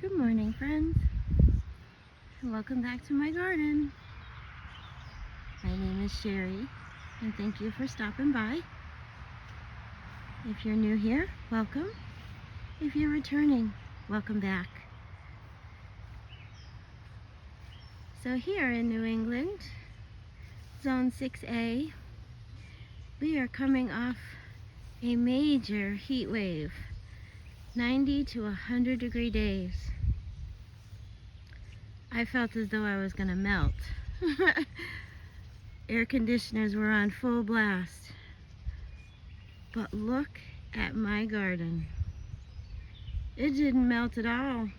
Good morning, friends, and welcome back to my garden. My name is Sherry, and thank you for stopping by. If you're new here, welcome. If you're returning, welcome back. So here in New England, Zone 6A, we are coming off a major heat wave, 90 to 100 degree days. I felt as though I was gonna melt. Air conditioners were on full blast. But look at my garden. It didn't melt at all.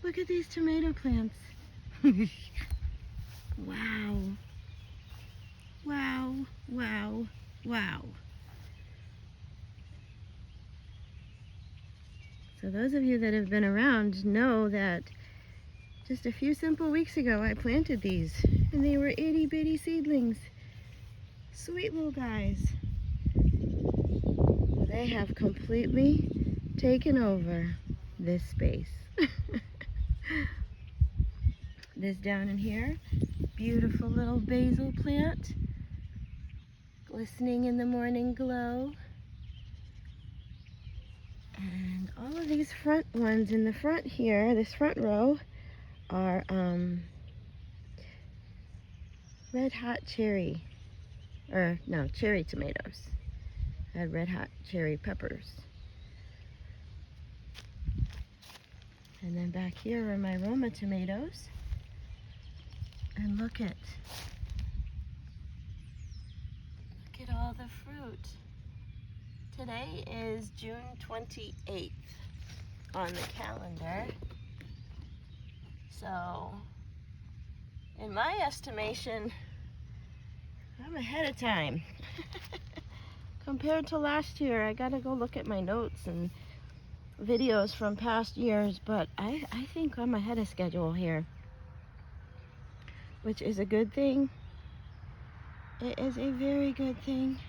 Look at these tomato plants. Wow. Wow, wow, wow. So those of you that have been around know that just a few simple weeks ago I planted these, and they were itty bitty seedlings. Sweet little guys. They have completely taken over this space. This down in here, beautiful little basil plant, glistening in the morning glow. And all of these front ones in the front here, this front row, are red hot cherry, cherry tomatoes. I had red hot cherry peppers. And then back here are my Roma tomatoes. And look at all the fruit. Today is June 28th on the calendar. So, in my estimation, I'm ahead of time. Compared to last year, I gotta go look at my notes and videos from past years, but I think I'm ahead of schedule here, which is a good thing. It is a very good thing.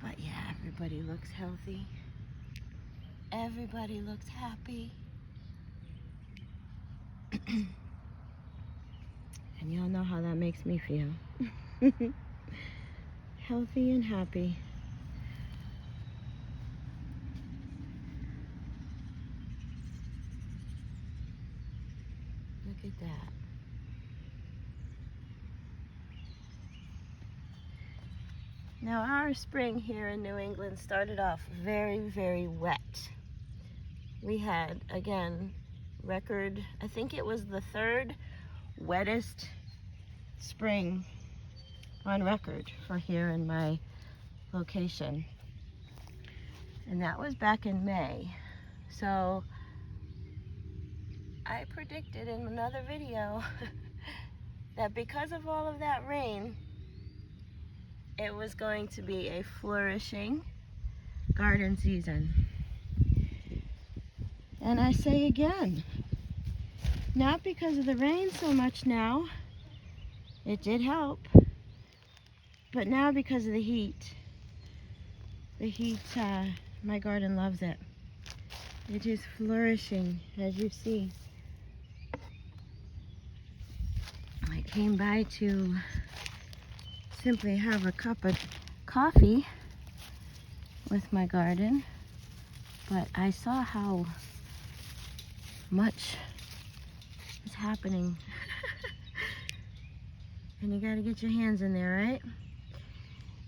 But yeah, everybody looks healthy. Everybody looks happy. And y'all know how that makes me feel. Healthy and happy. Look at that. Now our spring here in New England started off very, very wet. We had, again, record, I think it was the third wettest spring on record for here in my location. And that was back in May. So I predicted in another video that because of all of that rain, it was going to be a flourishing garden season. And I say again, not because of the rain so much now, it did help, but now because of the heat. The heat, my garden loves it. It is flourishing, as you see. I came by to simply have a cup of coffee with my garden, but I saw how much is happening. And you gotta get your hands in there, right?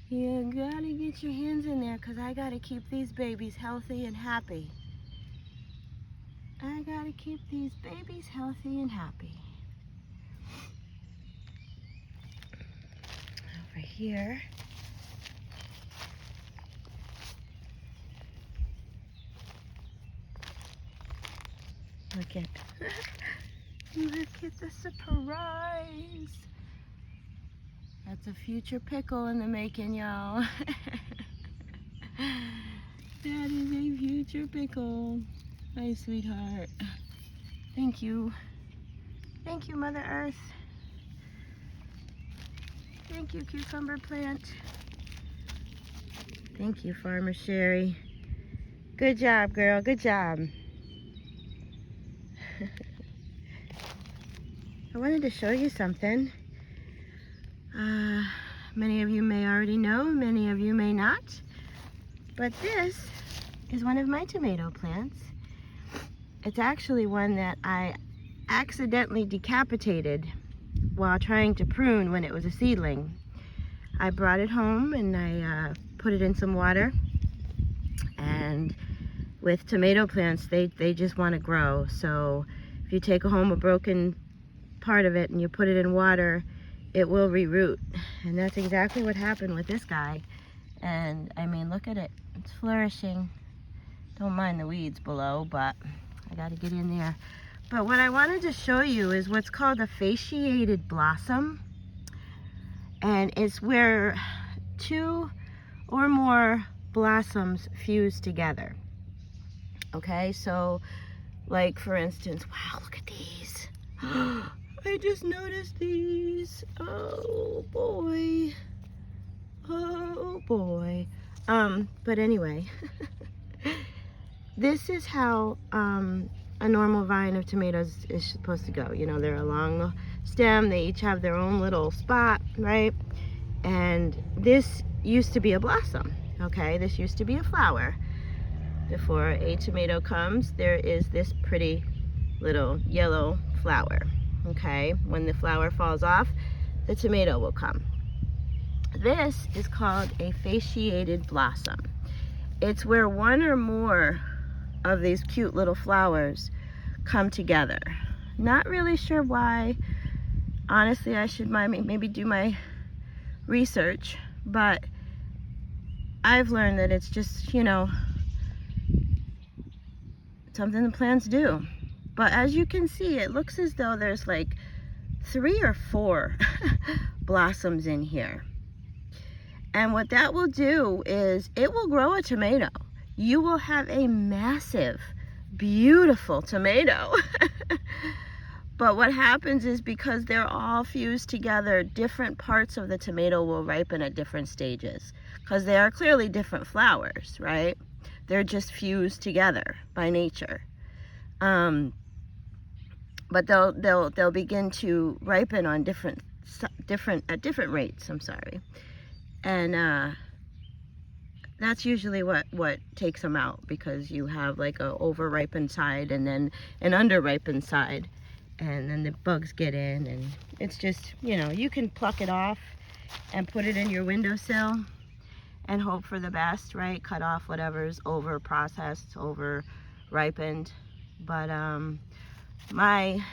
You gotta get your hands in there, because I gotta keep these babies healthy and happy. I gotta keep these babies healthy and happy. Over here, look at the surprise. That's a future pickle in the making, y'all. That is a future pickle. Hi, sweetheart. Thank you. Thank you, Mother Earth. Thank you, cucumber plant. Thank you, Farmer Sherry. Good job, girl. Good job. I wanted to show you something. Many of you may already know, many of you may not. But this is one of my tomato plants. It's actually one that I accidentally decapitated while trying to prune when it was a seedling. I brought it home and I put it in some water. And with tomato plants, they just want to grow. So if you take home a broken part of it and you put it in water, it will reroot. And that's exactly what happened with this guy. And I mean, look at it. It's flourishing. Don't mind the weeds below, but I got to get in there. But what I wanted to show you is what's called a fasciated blossom. And it's where two or more blossoms fuse together. Okay, so like for instance, wow, look at these. I just noticed these. Oh boy. Oh boy. But anyway, this is how a normal vine of tomatoes is supposed to go. You know, they're along the stem, they each have their own little spot, right? And this used to be a blossom, okay? This used to be a flower. Before a tomato comes, there is this pretty little yellow flower, okay? When the flower falls off, the tomato will come. This is called a fasciated blossom. It's where one or more of these cute little flowers come together. Not really sure why. Honestly, I should maybe do my research, but I've learned that it's just, you know, something the plants do. But as you can see, it looks as though there's like 3 or 4 blossoms in here. And what that will do is it will grow a tomato. You will have a massive, beautiful tomato. But what happens is because they're all fused together, different parts of the tomato will ripen at different stages. Because they are clearly different flowers, right? They're just fused together by nature. But they'll begin to ripen on different rates. I'm sorry. And that's usually what takes them out, because you have like a over-ripened side and then an under-ripened side, and then the bugs get in, and it's just, you know, you can pluck it off and put it in your windowsill and hope for the best, right? Cut off whatever's over-processed, over-ripened. But my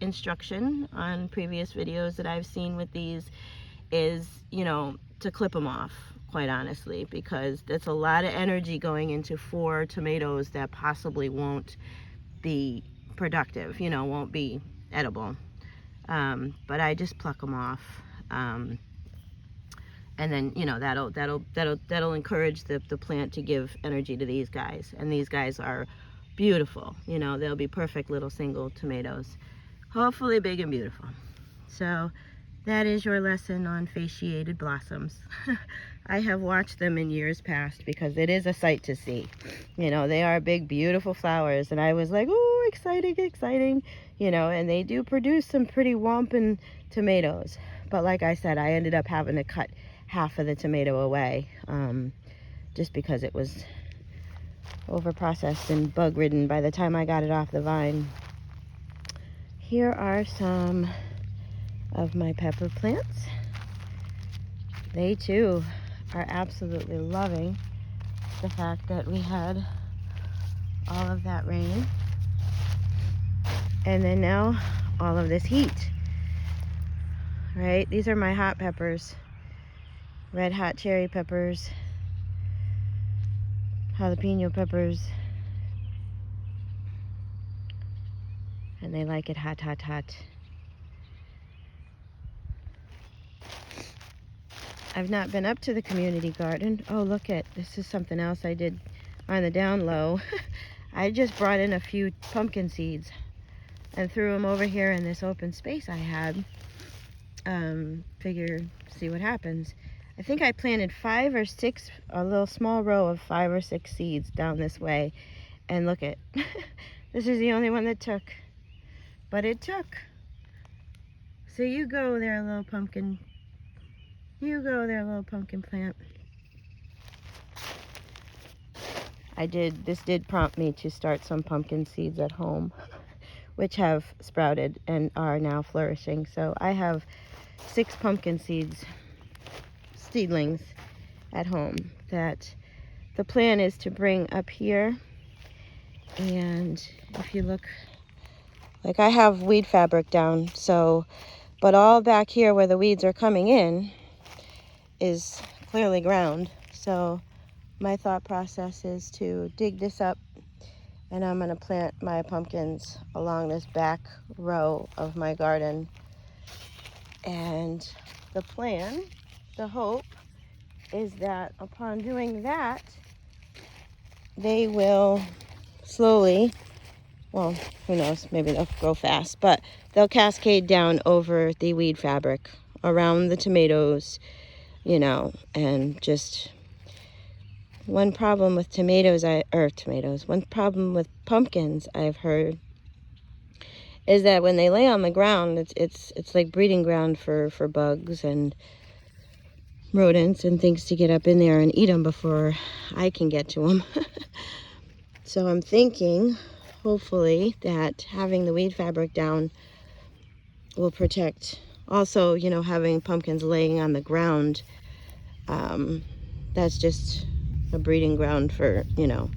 instruction on previous videos that I've seen with these is, you know, to clip them off, quite honestly, because that's a lot of energy going into 4 tomatoes that possibly won't be productive, you know, won't be edible. But I just pluck them off, and then, you know, that'll encourage the plant to give energy to these guys. And these guys are beautiful, you know, they'll be perfect little single tomatoes, hopefully big and beautiful. So that is your lesson on fasciated blossoms. I have watched them in years past because it is a sight to see. You know, they are big, beautiful flowers. And I was like, oh, exciting, exciting. You know, and they do produce some pretty whomping tomatoes. But like I said, I ended up having to cut half of the tomato away just because it was over-processed and bug-ridden by the time I got it off the vine. Here are some of my pepper plants. They too are absolutely loving the fact that we had all of that rain, and then now all of this heat, right? These are my hot peppers, red hot cherry peppers, jalapeno peppers, and they like it hot, hot, hot. I've not been up to the community garden. Oh, look at, this is something else I did on the down low. I just brought in a few pumpkin seeds and threw them over here in this open space I had. Figure, see what happens. I think I planted 5 or 6, a little small row of 5 or 6 seeds down this way. And look at, this is the only one that took. But it took. So you go there, little pumpkin. You go there, little pumpkin plant. This did prompt me to start some pumpkin seeds at home, which have sprouted and are now flourishing. So I have 6 pumpkin seedlings at home that the plan is to bring up here. And if you look, like I have weed fabric down, so, but all back here where the weeds are coming in is clearly ground. So my thought process is to dig this up, and I'm going to plant my pumpkins along this back row of my garden. And the plan, the hope, is that upon doing that, they will slowly, well, who knows, maybe they'll grow fast, but they'll cascade down over the weed fabric around the tomatoes, you know. And just one problem with one problem with pumpkins I've heard is that when they lay on the ground, it's like breeding ground for bugs and rodents and things to get up in there and eat them before I can get to them. So I'm thinking, hopefully, that having the weed fabric down will protect. Also, you know, having pumpkins laying on the ground, that's just a breeding ground for, you know,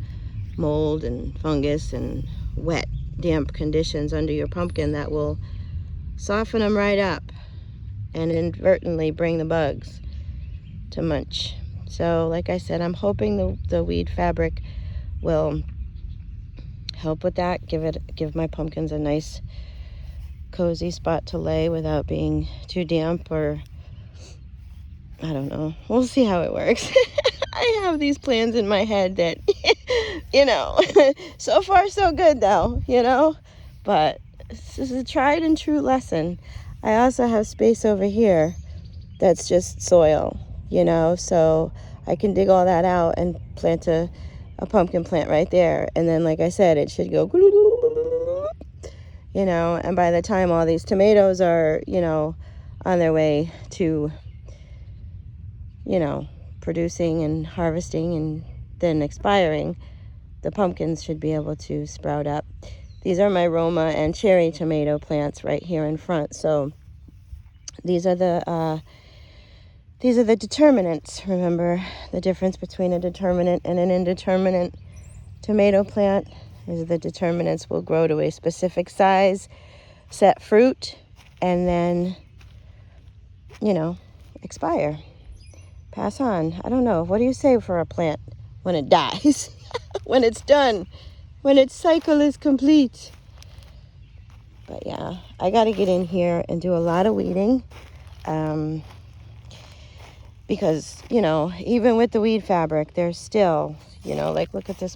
mold and fungus and wet, damp conditions under your pumpkin that will soften them right up and inadvertently bring the bugs to munch. So, like I said, I'm hoping the weed fabric will help with that, give my pumpkins a nice cozy spot to lay without being too damp, or I don't know. We'll see how it works. I have these plans in my head that, you know, so far so good though, you know, but this is a tried and true lesson. I also have space over here that's just soil, you know, so I can dig all that out and plant a pumpkin plant right there. And then, like I said, it should go, you know, and by the time all these tomatoes are, you know, on their way to, you know, producing and harvesting and then expiring, the pumpkins should be able to sprout up. These are my Roma and cherry tomato plants right here in front. So these are the determinants. Remember the difference between a determinant and an indeterminate tomato plant is the determinants will grow to a specific size, set fruit, and then, you know, expire, pass on. I don't know. What do you say for a plant when it dies? When it's done, when its cycle is complete. But yeah, I got to get in here and do a lot of weeding. Because, you know, even with the weed fabric, there's still, you know, like look at this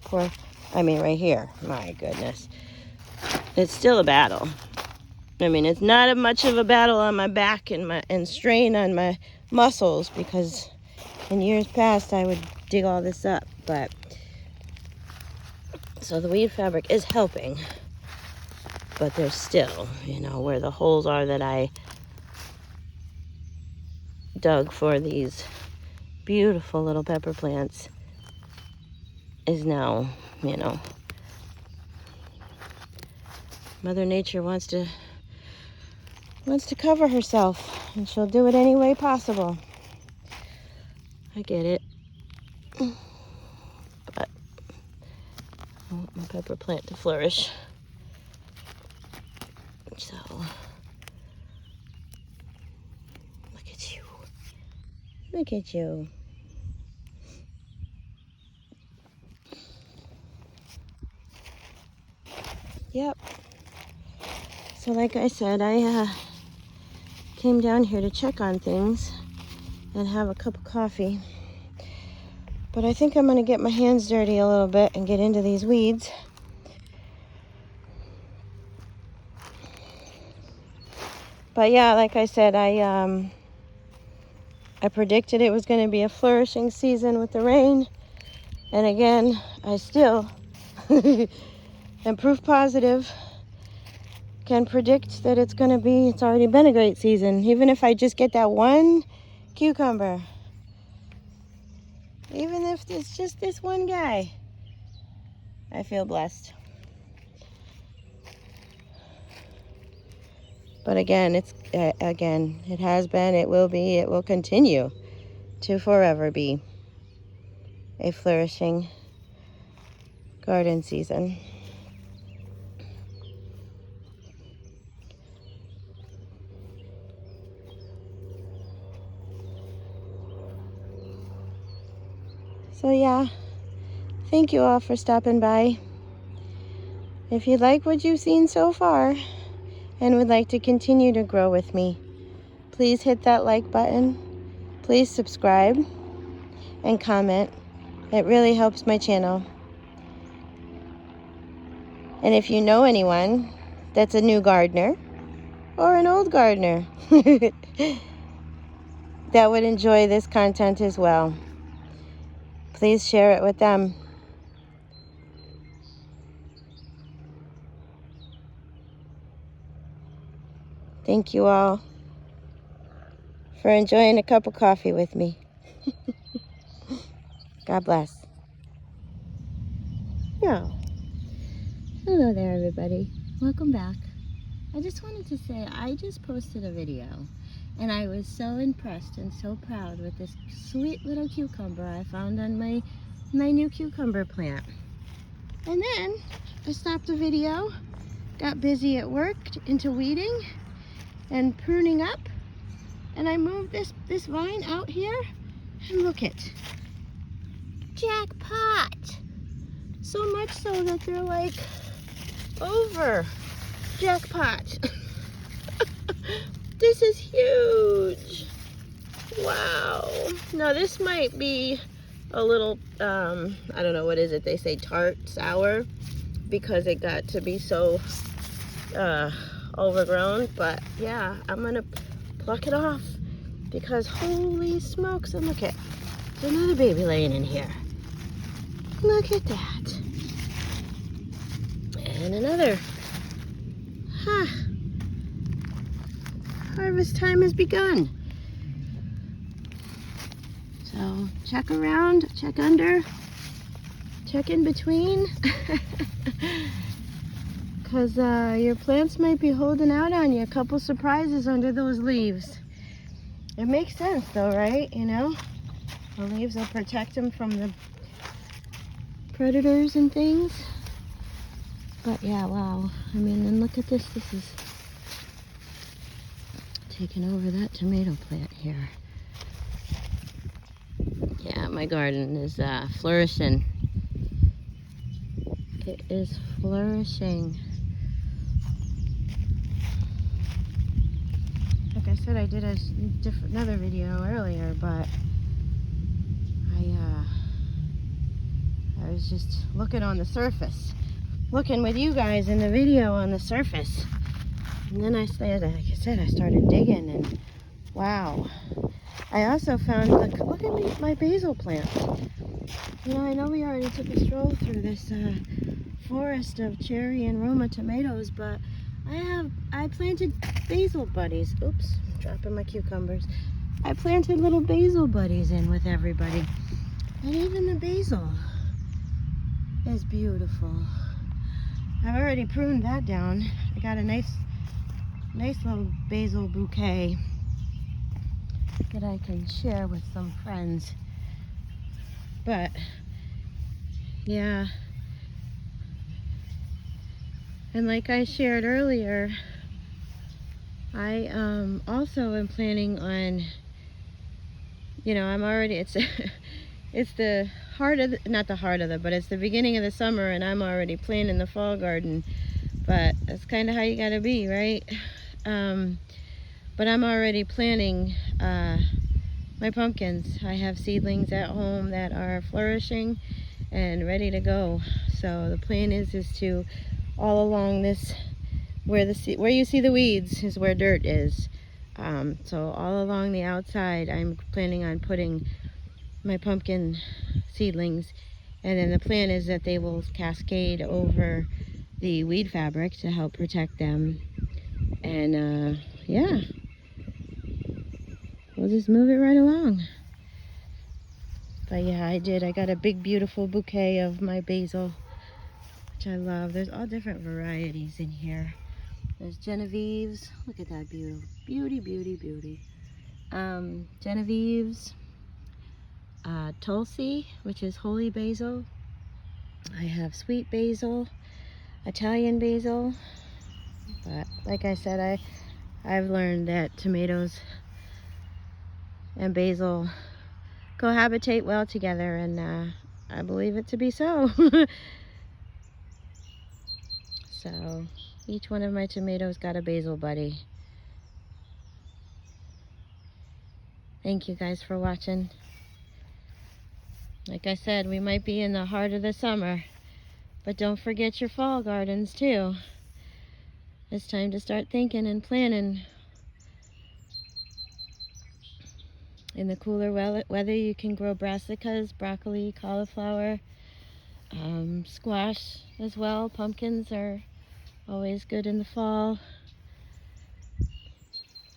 right here. My goodness. It's still a battle. I mean, it's not much of a battle on my back and strain on my muscles, because in years past I would dig all this up. But so the weed fabric is helping, but there's still, you know, where the holes are that I dug for these beautiful little pepper plants is now, you know, Mother Nature wants to cover herself, and she'll do it any way possible. I get it. But I want my pepper plant to flourish. So look at you. Look at you. Yep. So like I said, I came down here to check on things and have a cup of coffee. But I think I'm going to get my hands dirty a little bit and get into these weeds. But yeah, like I said, I I predicted it was going to be a flourishing season with the rain. And again, I still am proof positive, can predict that it's already been a great season. Even if I just get that one cucumber, even if it's just this one guy, I feel blessed. But again, it has been, it will be, it will continue to forever be a flourishing garden season. So yeah, thank you all for stopping by. If you like what you've seen so far and would like to continue to grow with me, please hit that like button. Please subscribe and comment. It really helps my channel. And if you know anyone that's a new gardener or an old gardener that would enjoy this content as well, please share it with them. Thank you all for enjoying a cup of coffee with me. God bless. Now, hello there everybody. Welcome back. I just wanted to say I just posted a video and I was so impressed and so proud with this sweet little cucumber I found on my new cucumber plant. And then I stopped the video, got busy at work into weeding and pruning up, and I moved this vine out here, and look it, jackpot! So much so that they're like over jackpot. This is huge. Wow. Now this might be a little I don't know, what is it, they say tart, sour, because it got to be so overgrown. But yeah, I'm gonna pluck it off because holy smokes. And look at, there's another baby laying in here. Look at that. And another. Harvest time has begun. So check around, check under, check in between. Because your plants might be holding out on you. A couple surprises under those leaves. It makes sense though, right? You know, the leaves will protect them from the predators and things. But yeah, wow. I mean, and look at this. This is taking over that tomato plant here. Yeah, my garden is flourishing. It is flourishing. Like I said, I did another video earlier, but I was just looking on the surface, looking with you guys in the video on the surface, and then like I said, I started digging, and wow. I also found, look at my basil plants. You know, I know we already took a stroll through this forest of cherry and Roma tomatoes, but I planted basil buddies. Oops, I'm dropping my cucumbers. I planted little basil buddies in with everybody. And even the basil is beautiful. I've already pruned that down. I got a nice little basil bouquet that I can share with some friends. But yeah, and like I shared earlier, I also am planning on, you know, I'm already, it's the heart of the, not the heart of the, but it's the beginning of the summer, and I'm already planning the fall garden. But that's kind of how you gotta be, right? But I'm already planting my pumpkins. I have seedlings at home that are flourishing and ready to go. So the plan is to, all along this, where you see the weeds is where dirt is. So all along the outside, I'm planning on putting my pumpkin seedlings, and then the plan is that they will cascade over the weed fabric to help protect them. And yeah, we'll just move it right along. But yeah, I got a big beautiful bouquet of my basil, which I love. There's all different varieties in here. There's Genevieve's. Look at that beauty, beauty, beauty, beauty. Genevieve's, Tulsi, which is holy basil. I have sweet basil, Italian basil. But like I said, I've learned that tomatoes and basil cohabitate well together, and I believe it to be so. So each one of my tomatoes got a basil buddy. Thank you guys for watching. Like I said, we might be in the heart of the summer, but don't forget your fall gardens too. It's time to start thinking and planning. In the cooler weather, you can grow brassicas, broccoli, cauliflower, squash as well. Pumpkins are always good in the fall.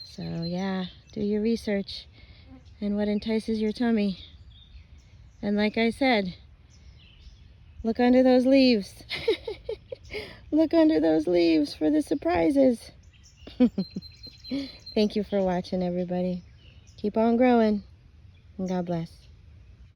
So yeah, do your research and what entices your tummy. And like I said, look under those leaves. Look under those leaves for the surprises. Thank you for watching, everybody. Keep on growing, and God bless.